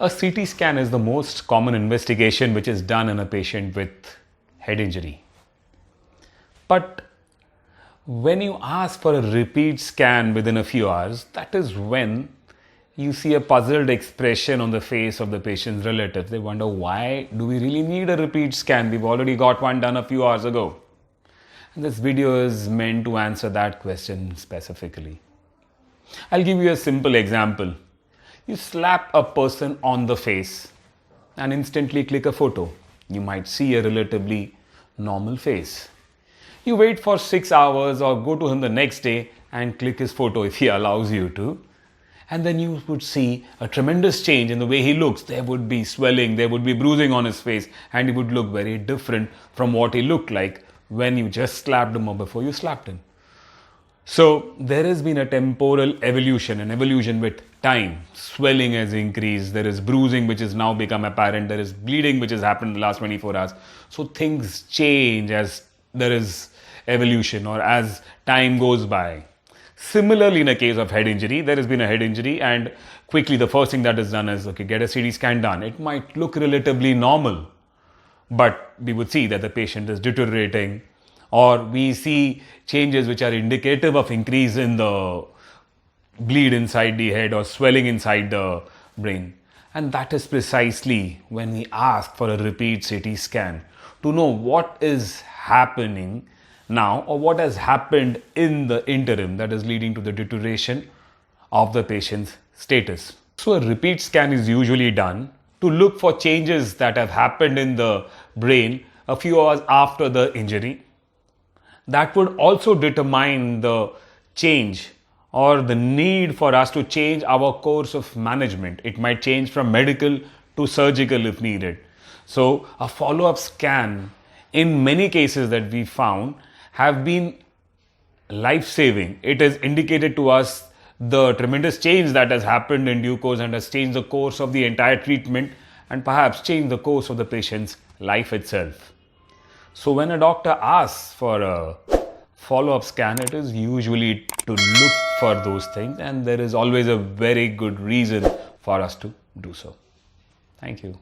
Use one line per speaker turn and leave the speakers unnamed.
A CT scan is the most common investigation which is done in a patient with head injury. But when you ask for a repeat scan within a few hours, that is when you see a puzzled expression on the face of the patient's relatives. They wonder, why do we really need a repeat scan? We've already got one done a few hours ago. And this video is meant to answer that question specifically. I'll give you a simple example. You slap a person on the face and instantly click a photo. You might see a relatively normal face. You wait for 6 hours or go to him the next day and click his photo if he allows you to. And then you would see a tremendous change in the way he looks. There would be swelling, there would be bruising on his face, and he would look very different from what he looked like when you just slapped him or before you slapped him. So there has been a temporal evolution, an evolution with time. Swelling has increased, there is bruising which has now become apparent, there is bleeding which has happened in the last 24 hours. So things change as there is evolution or as time goes by. Similarly, in a case of head injury, there has been a head injury and quickly the first thing that is done is, get a CT scan done. It might look relatively normal, but we would see that the patient is deteriorating, or we see changes which are indicative of increase in the bleed inside the head or swelling inside the brain. And that is precisely when we ask for a repeat CT scan to know what is happening now or what has happened in the interim that is leading to the deterioration of the patient's status. So a repeat scan is usually done to look for changes that have happened in the brain a few hours after the injury. That would also determine the change or the need for us to change our course of management. It might change from medical to surgical if needed. So a follow-up scan in many cases that we found have been life-saving. It has indicated to us the tremendous change that has happened in due course and has changed the course of the entire treatment and perhaps changed the course of the patient's life itself. So when a doctor asks for a follow-up scan, it is usually to look for those things, and there is always a very good reason for us to do so. Thank you.